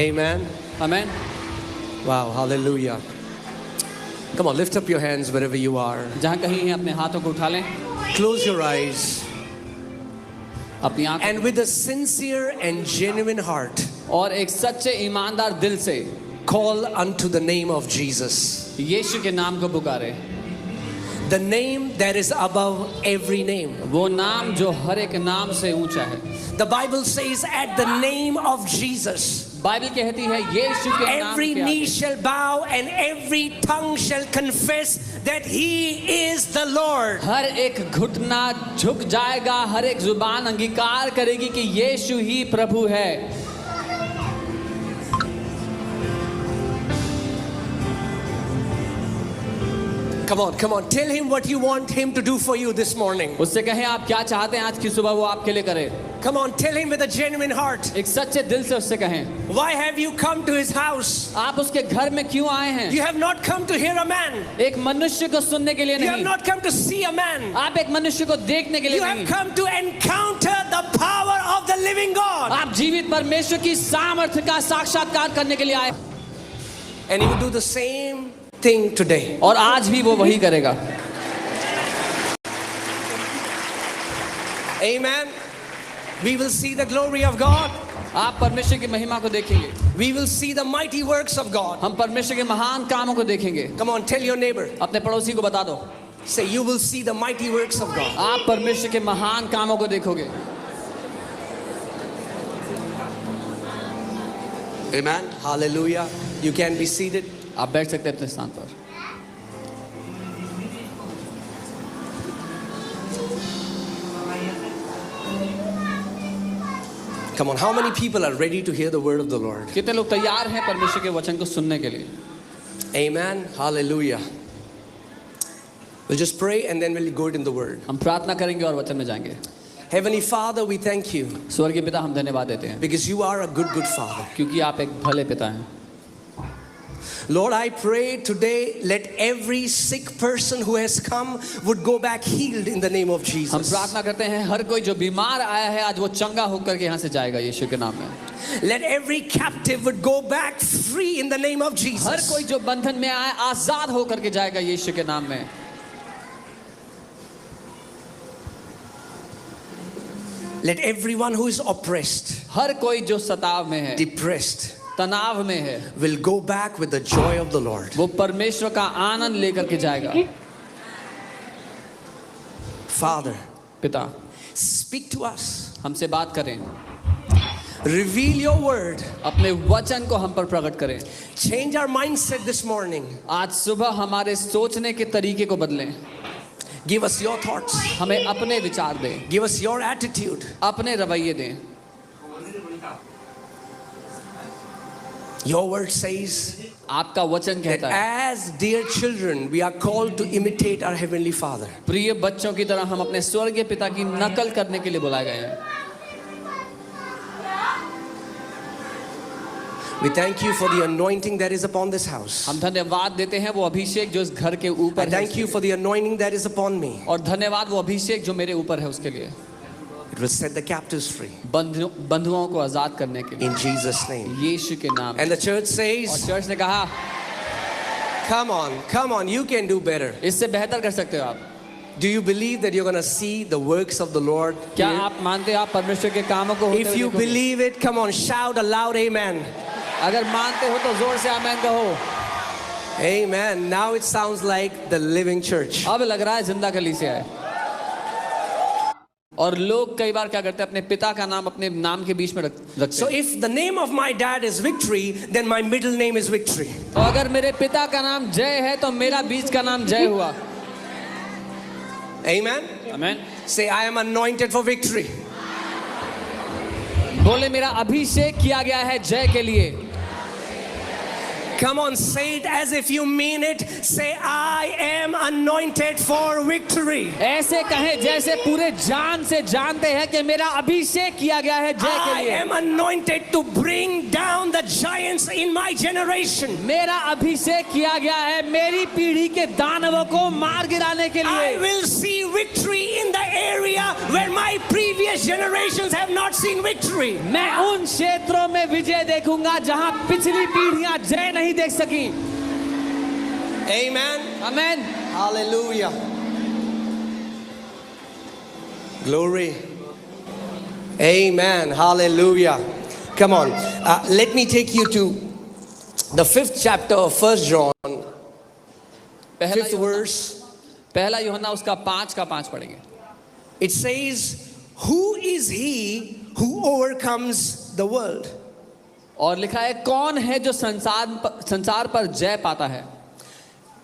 Amen. Amen. Wow, hallelujah. Come on, lift up your hands wherever you are. जहाँ कहीं हैं अपने हाथों को उठा लें, Close your eyes. अपनी आंख And with a sincere and genuine heart, और एक सच्चे ईमानदार दिल से call unto the name of Jesus. यीशु के नाम को पुकारे। The name that is above every name. वो नाम जो हर एक नाम से ऊंचा है। The Bible says at the name of Jesus, Bible कहती है यीशु के नाम every के knee आगे shall bow and every tongue shall confess that He is the Lord. हर एक घुटना झुक जाएगा, हर एक जुबान अंगीकार करेगी कि यीशु ही प्रभु है। Come on, tell Him what you want Him to do for you this morning. उससे कहें आप क्या चाहते हैं आज की सुबह वो आपके लिए करे। Come on, tell Him with a genuine heart. एक सच्चे दिल से उससे कहें। Why have you come to His house? आप उसके घर में क्यों आए हैं? You have not come to hear a man. एक मनुष्य को सुनने के लिए You have नहीं, not come to see a man. आप एक मनुष्य को देखने के लिए You have नहीं, come to encounter the power of the living God. आप जीवित परमेश्वर की सामर्थ्य का साक्षात्कार करने के लिए आए। And He will do the same thing today. और आज भी वो वही करेगा। Amen. We will see the glory of God. आप परमेश्वर की महिमा को देखेंगे, We will see the mighty works of God. हम परमेश्वर के महान कामों को देखेंगे। Come on, tell your neighbor. अपने पड़ोसी को बता दो, Say, you will see the mighty works of God. आप परमेश्वर के महान कामों को देखोगे। Amen. Hallelujah. You can be seated. आप बैठ सकते हैं अपने स्थान पर। Come on, how many people are ready to hear the word of the Lord? कितने लोग तैयार हैं परमेश्वर के वचन को सुनने के लिए? Amen. Hallelujah. We'll just pray and then we'll go it in the word. हम प्रार्थना करेंगे और वचन में जाएंगे। Heavenly Father, we thank you स्वर्गीय पिता, हम धन्यवाद देते हैं because you are a good Father. क्योंकि आप एक भले पिता हैं। Lord, I pray today, let every sick person who has come would go back healed in the name of हम Jesus. प्रार्थना करते हैं हर कोई जो बीमार आया है आज वो चंगा होकर के यहाँ से जाएगा यीशु के नाम में। Let every captive would go back free in the name of her Jesus. कोई जो बंधन में आया आजाद होकर के जाएगा यीशु के नाम में। Let everyone who is oppressed, हर कोई जो सताव में है, depressed, तनाव में है, will go back with the joy of the Lord. वो परमेश्वर का आनंद लेकर के जाएगा। Father, पिता, speak to us. हमसे बात करें, Reveal your word. अपने वचन को हम पर प्रकट करें। Change our mindset this morning. आज सुबह हमारे सोचने के तरीके को बदलें। Give us your thoughts. हमें अपने विचार दें, Give us your attitude. अपने रवैये दें। Your word says आपका वचन that कहता है as dear children, we are called to imitate our Heavenly Father. प्रिय बच्चों की तरह हम अपने स्वर्गीय पिता की नकल करने के लिए बुलाए गए हैं। We thank you for the anointing that is upon this house. हम धन्यवाद देते हैं वो अभिषेक जो इस घर के I ऊपर है, thank you for the anointing that is upon me. और धन्यवाद वो अभिषेक जो मेरे ऊपर है उसके लिए। It will set the captives free. बंधुओं को आजाद करने के लिए In Jesus' name. यीशु के नाम। And the church और says, चर्च ने कहा come on, you can do better. इससे बेहतर कर सकते हो आप। Do you believe that you're going to see the works of the Lord? क्या here? आप मानते हैं आप परमेश्वर के कामों को होते If हुए you देखोगे? believe it, come on, shout a loud amen. अगर मानते हो तो जोर से आमीन कहो। Amen. Now it sounds like the living church. अब लग रहा है जिंदा कलीसिया है। और लोग कई बार क्या करते हैं अपने पिता का नाम अपने नाम के बीच में रखते So हैं। if the name of my dad is Victory, then my middle name is Victory. तो अगर मेरे पिता का नाम जय है तो मेरा बीच का नाम जय हुआ। Amen. आमीन। Say, I am anointed for victory. बोले मेरा अभिषेक किया गया है जय के लिए। Come on, say it as if you mean it. Say, I am anointed for victory. ऐसे कहें जैसे पूरे जान से जानते हैं कि मेरा अभिषेक किया गया है जय के I लिए। am anointed to bring down the giants in my generation. मेरा अभिषेक किया गया है मेरी पीढ़ी के दानवों को मार गिराने के I लिए। will see victory in the area where my previous generations have not seen victory. मैं उन क्षेत्रों में विजय देखूंगा जहां पिछली पीढ़ियां जय नहीं देख सकी। Amen. Amen. Hallelujah. Glory. Amen. Hallelujah. Come on. Let me take you to the 5th chapter of 1 John, 5th verse. पहला यूहन्ना उसका 5 का 5 पढ़ेंगे। It says, who is he who overcomes the world? और लिखा है कौन है जो संसार पर जय पाता है।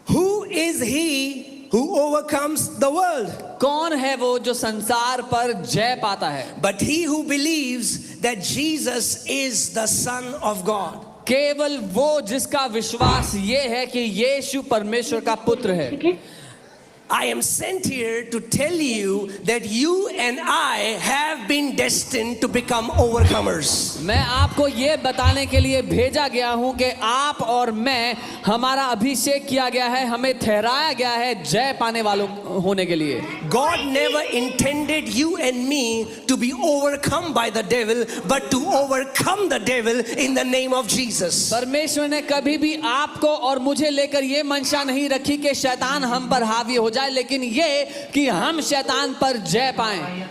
Who is he who overcomes the world? कौन है वो जो संसार पर जय पाता है। But he who believes that Jesus is the Son of God. केवल वो जिसका विश्वास ये है कि यीशु परमेश्वर का पुत्र है। I am sent here to tell you that you and I have been destined to become overcomers. मैं आपको ये बताने के लिए भेजा गया हूं कि आप और मैं, हमारा अभिषेक किया गया है, हमें ठहराया गया है जय पाने वालों होने के लिए। God never intended you and me to be overcome by the devil, but to overcome the devil in the name of Jesus. परमेश्वर ने कभी भी आपको और मुझे लेकर ये मंशा नहीं रखी कि शैतान हम पर हावी हो जाए, लेकिन ये कि हम शैतान पर जय पाएं।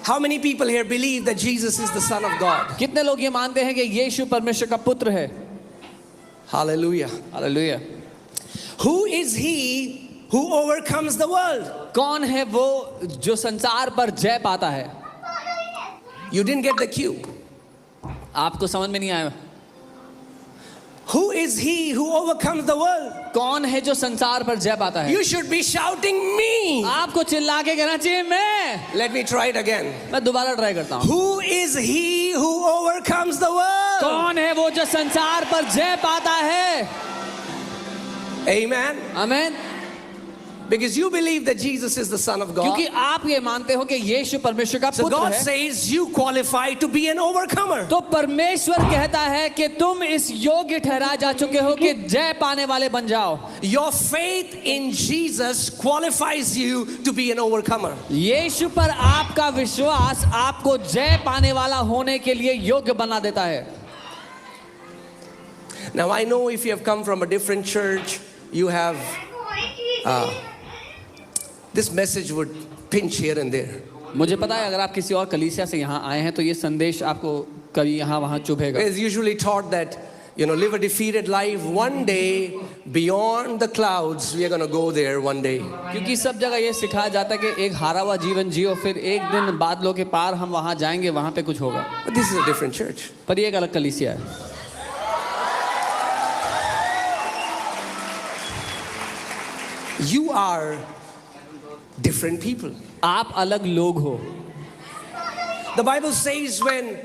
How many people here believe that Jesus is the Son of God? कितने लोग ये मानते हैं कि यीशु परमेश्वर का पुत्र है? Hallelujah. Hallelujah. Who is he who overcomes the world? कौन है वो जो संसार पर जय पाता है? You didn't get the cue. आपको समझ में नहीं आया? Who is he who overcomes the world? कौन है जो संसार पर जय पाता है? You should be shouting me. आपको चिल्ला के कहना चाहिए मैं। Let me try it again. मैं दोबारा ट्राई करता हूँ। Who is he who overcomes the world? कौन है वो जो संसार पर जय पाता है? Amen. Amen. Because you believe that Jesus is the Son of God. क्योंकि आप ये मानते हो कि यीशु परमेश्वर का So पुत्र God है। says you qualify to be an overcomer. तो परमेश्वर कहता है कि तुम इस योग्य ठहराए जा चुके हो कि जय पाने वाले बन जाओ। Your faith in Jesus qualifies you to be an overcomer. यीशु पर आपका विश्वास आपको जय पाने वाला होने के लिए योग्य बना देता है। Now I know if you have come from a different church, you have this message would pinch here and there. मुझे पता है अगर आप किसी और कलीसिया से यहाँ आए हैं तो ये संदेश आपको कभी यहाँ वहाँ चुभेगा। It's usually taught that, live a defeated life. One day, beyond the clouds, we are going to go there one day. क्योंकि सब जगह ये सिखाया जाता है कि एक हारा हुआ जीवन जियो, फिर एक दिन बादलों के पार हम वहाँ जाएंगे, वहाँ पे कुछ होगा। But this is a different church. पर ये एक अलग कलीसिया है। You are different people. आप अलग लोग हो। The Bible says when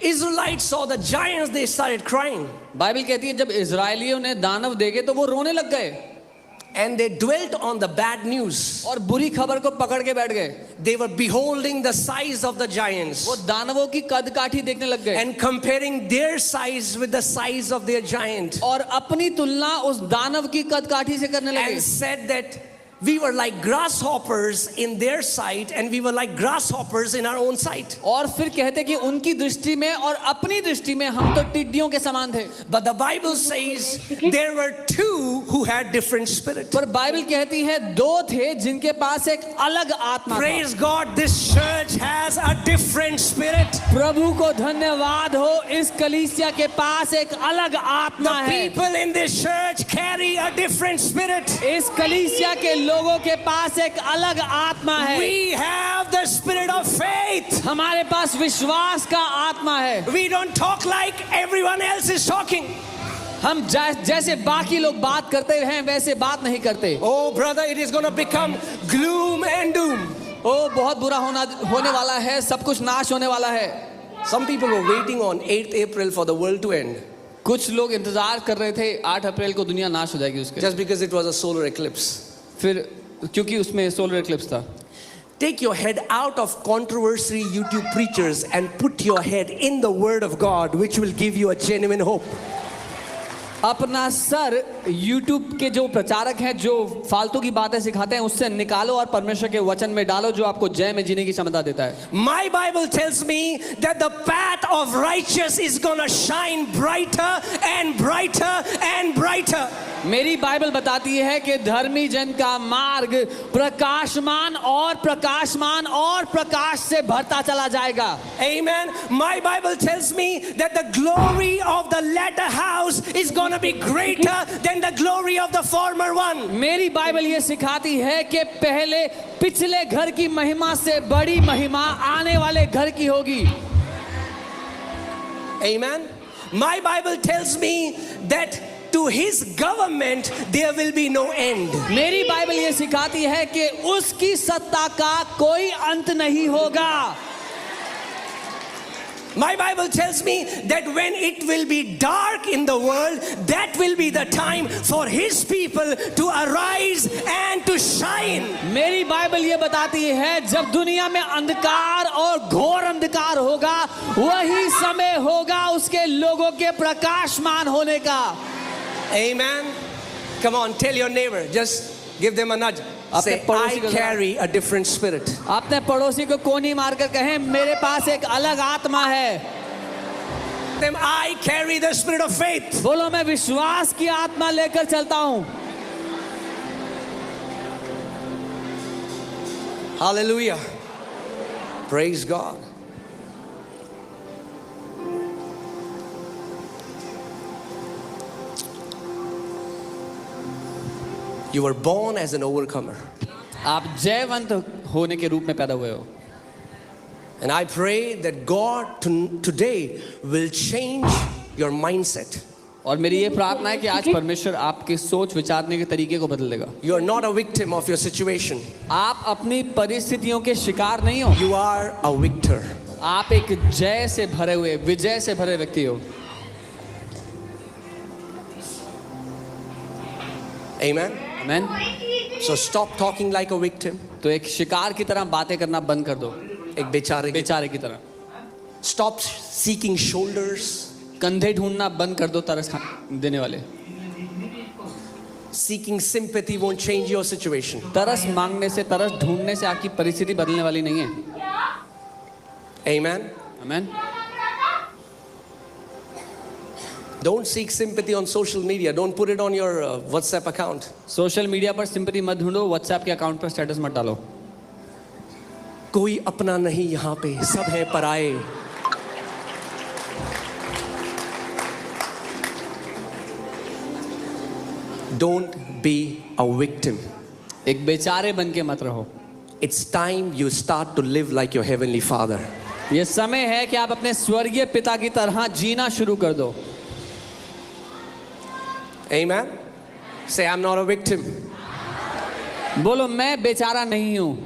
Israelites saw the giants, they started crying. Bible कहती है जब इजरायलियों ने दानव देखे तो वो रोने लग गए। And they dwelt on the bad news. और बुरी खबर को पकड़ के बैठ गए। They were beholding the size of the giants. वो दानवों की कद काठी देखने लग गए। And comparing their size with the size of their giant. और अपनी तुलना उस दानव की कद काठी से करने लगे। And said that we were like grasshoppers in their sight and we were like grasshoppers in our own sight. और फिर कहते कि उनकी दृष्टि में और अपनी दृष्टि में हम तो टिड्डियों के समान थे। But the Bible says there were two who had different spirit. पर बाइबल कहती है दो थे जिनके पास एक अलग आत्मा था। Praise God, this church has a different spirit. प्रभु को धन्यवाद हो, इस कलीसिया के पास एक अलग आत्मा The है। people in this church carry a different spirit. इस कलीसिया के लोगों के पास एक अलग आत्मा है। We have the spirit of faith. हमारे पास विश्वास का आत्मा है। We don't talk like everyone else is talking. हम जैसे बाकी लोग बात करते हैं वैसे बात नहीं करते। Oh brother, it is going to become gloom and doom. ओ बहुत बुरा होने वाला है, सब कुछ नाश होने वाला है। Some people were waiting on 8th April for the world to end. कुछ लोग इंतजार कर रहे थे 8 अप्रैल को दुनिया नाश हो जाएगी उसके। Just because it was a solar eclipse. फिर क्योंकि उसमें सोलर इक्लिप्स था। Take your head out of controversy YouTube preachers and put your head in the Word of God, which will give you a genuine hope. अपना sir YouTube के जो प्रचारक हैं जो फालतू की बातें सिखाते हैं उससे निकालो और परमेश्वर के वचन में डालो जो आपको जय में जीने की क्षमता देता है. My Bible tells me that the path of righteous is gonna shine brighter and brighter and brighter. मेरी बाइबल बताती है कि धर्मी जन का मार्ग प्रकाशमान और प्रकाशमान और प्रकाश से भरता चला जाएगा. Amen. My Bible tells me that the glory of the latter house is going to be greater than the glory of the former one. मेरी बाइबल ये सिखाती है कि पहले पिछले घर की महिमा से बड़ी महिमा आने वाले घर की होगी. Amen. My Bible tells me that to his government there will be no end. मेरी बाइबल ये सिखाती है कि उसकी सत्ता का कोई अंत नहीं होगा. My Bible tells me that when it will be dark in the world, that will be the time for his people to arise and to shine. मेरी बाइबल ये बताती है जब दुनिया में अंधकार और घोर अंधकार होगा वही समय होगा उसके लोगों के प्रकाशमान होने का. Amen. Come on, tell your neighbor, just give them a nudge. Say, I carry a different spirit. अपने पड़ोसी को कोनी मारकर कहें मेरे पास एक अलग आत्मा है. Them, I carry the spirit of faith. बोलो मैं विश्वास की आत्मा लेकर चलता हूं. Hallelujah. Praise God. You were born as an overcomer. आप जयवंत होने के रूप में पैदा हुए हो. And I pray that God today will change your mindset. और मेरी ये प्रार्थना है कि आज परमेश्वर आपके सोच विचारने के तरीके को बदल देगा. You are not a victim of your situation. आप अपनी परिस्थितियों के शिकार नहीं हो. You are a victor. आप एक जय से भरे हुए विजय से भरे व्यक्ति हो. Amen. Amen. So stop talking like a victim. तो एक शिकार की तरह बातें करना बंद कर दो. एक बेचारे की तरह. Stop seeking shoulders. कंधे ढूंढना बंद कर दो तरस देने वाले. Seeking sympathy won't change your situation. तरस मांगने से तरस ढूंढने से आपकी परिस्थिति बदलने वाली नहीं है. Amen. Amen. Don't seek sympathy on social media. Don't put it on your WhatsApp account. Social media पर सिंपैथी मत ढूंढो. व्हाट्सएप के अकाउंट पर स्टेटस मत डालो. कोई अपना नहीं यहाँ पे, सब है पराए. Don't be a victim. एक बेचारे बन के मत रहो. It's time you start to live like your heavenly Father. ये समय है कि आप अपने स्वर्गीय पिता की तरह जीना शुरू कर दो. Amen. Say, I'm not a victim. बोलो मैं बेचारा नहीं हूं.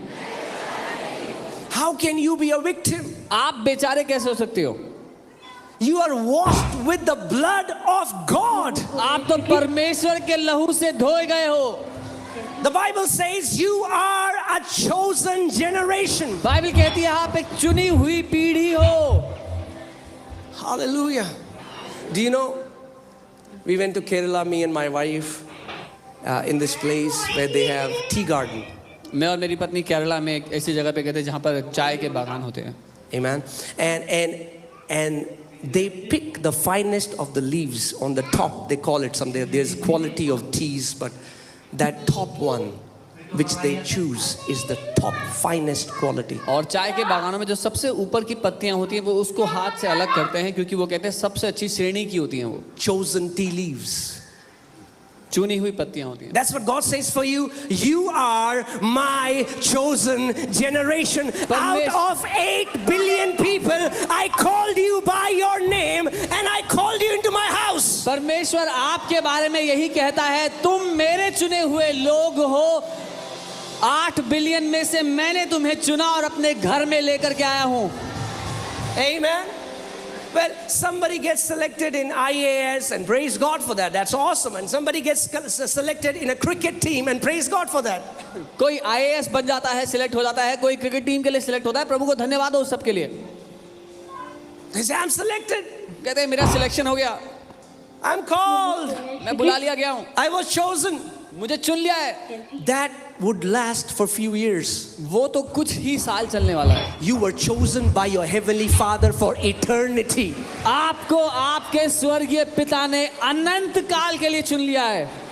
How can you be a victim? आप बेचारे कैसे हो सकते हो? You are washed with the blood of God. आप तो परमेश्वर के लहू से धोए गए हो. The Bible says you are a chosen generation. Bible कहती है आप एक चुनी हुई पीढ़ी हो. Hallelujah. Do you know, we went to Kerala, me and my wife, in this place where they have tea garden. मैं और मेरी पत्नी केरला में एक ऐसी जगह पे गए थे जहाँ पर चाय के बागान होते हैं. Amen. And they pick the finest of the leaves on the top. They call it something. There's quality of teas, but that top one which they choose is the top finest quality. और चाय के बागानों में जो सबसे ऊपर की पत्तियां होती हैं वो उसको हाथ से अलग करते हैं क्योंकि वो कहते हैं सबसे अच्छी श्रेणी की होती हैं वो. Chosen tea leaves. चुनी हुई पत्तियां होती हैं. That's what God says for you. You are my chosen generation. Out of 8 billion people, I called you by your name and I called you into my house. परमेश्वर आपके बारे में यही कहता है तुम मेरे चुने हुए लोग हो. 8 बिलियन में से मैंने तुम्हें चुना और अपने घर में लेकर के आया हूं. Amen. Well, somebody gets selected in IAS and praise God for that. That's awesome. And somebody gets selected in a cricket team and praise God for that. कोई IAS बन जाता है, सिलेक्ट हो जाता है, कोई क्रिकेट टीम के लिए सिलेक्ट होता है, प्रभु को धन्यवाद हो उस सब के लिए। They say, I'm selected. कहते हैं मेरा सिलेक्शन हो गया, I'm called. मैं बुला लिया गया हूँ, I was chosen. मुझे चुन लिया है। That would last for few years. वो तो कुछ ही साल चलने वाला है। You were chosen by your heavenly Father for eternity. आपको आपके स्वर्गीय पिता ने अनंत काल के लिए चुन लिया है।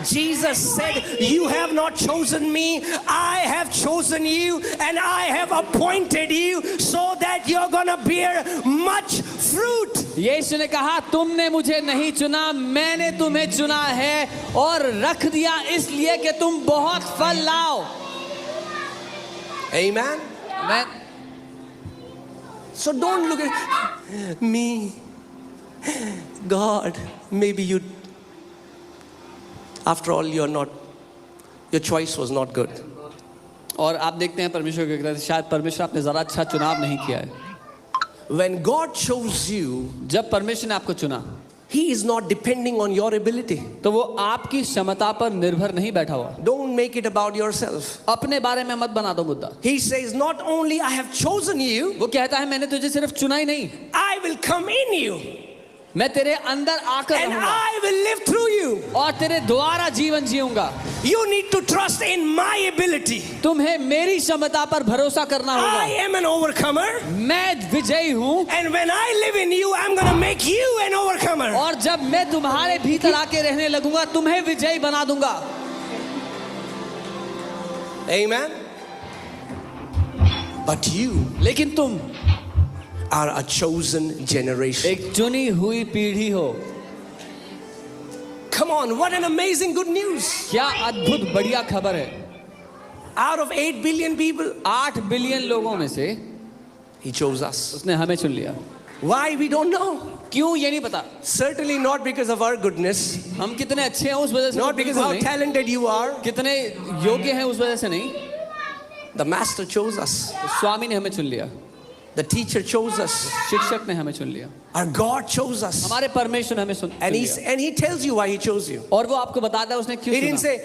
Jesus said, you have not chosen me, I have chosen you, and I have appointed you so that you're gonna bear much fruit. यीशु ने कहा तुमने मुझे नहीं चुना, मैंने तुम्हें चुना है और रख दिया इसलिए कि तुम बहुत फल लाओ। Amen. मैं So don't look at me, God, maybe you, after all, you're not, your choice was not good. और आप देखते हैं परमेश्वर के कहते शायद परमेश्वर आपने ज़रा अच्छा चुनाव नहीं किया है। When God chose you, जब परमेश्वर ने आपको चुना He is not depending on your ability. तो वो आपकी क्षमता पर निर्भर नहीं बैठा हुआ। Don't make it about yourself. अपने बारे में मत बना दो मुद्दा। He says, not only I have chosen you, वो कहता है मैंने तुझे सिर्फ चुना ही नहीं, I will come in you मैं तेरे अंदर आकर and रहूंगा I will live through you. और तेरे द्वारा जीवन जीऊंगा। You need to trust in my ability. तुम्हें मेरी क्षमता पर भरोसा करना I होगा। am an overcomer, मैं विजयी हूँ and when I live in you, I'm going to make you an overcomer. और जब मैं तुम्हारे भीतर आके रहने लगूंगा तुम्हें विजयी बना दूंगा। Amen. But you लेकिन तुम are a chosen generation. एक चुनी हुई पीढ़ी हो। Come on, what an amazing good news. क्या अद्भुत बढ़िया खबर है। Out of 8 billion people, 8 billion लोगों में से He chose us. उसने हमें चुन लिया। Why? We don't know. क्यों ये नहीं पता। Certainly not because of our goodness, हम कितने अच्छे हैं उस वजह से, not because of how नहीं। talented you are. कितने योग्य हैं उस वजह से नहीं। The Master chose us. स्वामी ने हमें चुन लिया, The teacher chose us. शिक्षक ने हमें चुन लिया, Our God chose us. हमारे परमेश्वर ने हमें चुन And लिया। he tells you why He chose you. और वो आपको बताता है उसने क्यों He didn't चुना। say,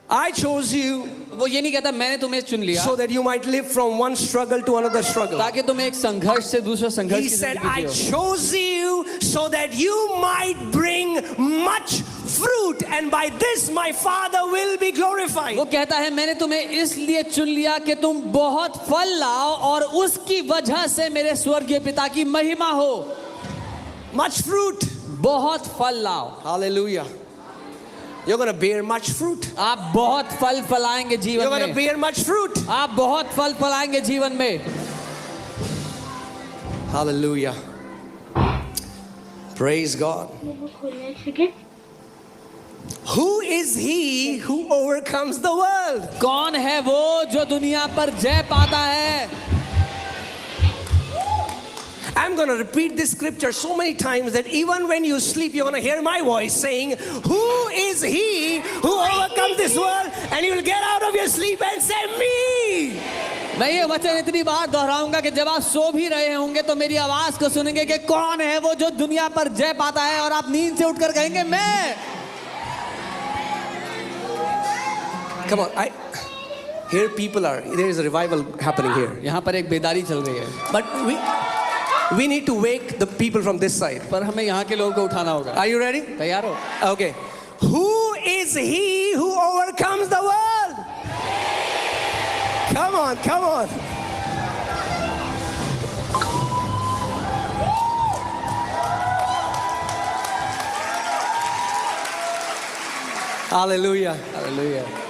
I chose you वो ये नहीं कहता मैंने तुम्हें चुन लिया so that you might live from one struggle to another struggle. ताकि तुम एक संघर्ष से दूसरे संघर्ष He की said, जिंदगी I Jio. chose you so that you might bring much fruit, and by this my Father will be glorified. वो कहता है मैंने तुम्हें इसलिए चुन लिया कि तुम बहुत फल लाओ और उसकी वजह से मेरे स्वर्गीय पिता की महिमा हो। Much fruit. बहुत फल लाओ। Hallelujah. You're going to bear much fruit. आप बहुत फल फलाएंगे You're जीवन going to में। bear much fruit. आप बहुत फल फलाएंगे जीवन में। Hallelujah. Praise God. Who is he who overcomes the world? कौन है वो जो दुनिया पर जय पाता है? I'm going to repeat this scripture so many times that even when you sleep, you're going to hear my voice saying, who is he who overcomes this world? And you will get out of your sleep and say, me. मैं ये वचन इतनी बार दोहराऊंगा कि जब आप सो भी रहे होंगे तो मेरी आवाज को सुनेंगे कि कौन है वो जो दुनिया पर जय पाता है, और आप नींद से उठकर कहेंगे मैं। Come on, here people are, there is a revival happening here. यहाँ पर एक बेदारी चल रही है, But we need to wake the people from this side. पर हमें यहाँ के लोगों को उठाना होगा। Are you ready? तैयार हो? Okay. Who is he who overcomes the world? Come on, come on. Hallelujah. Hallelujah.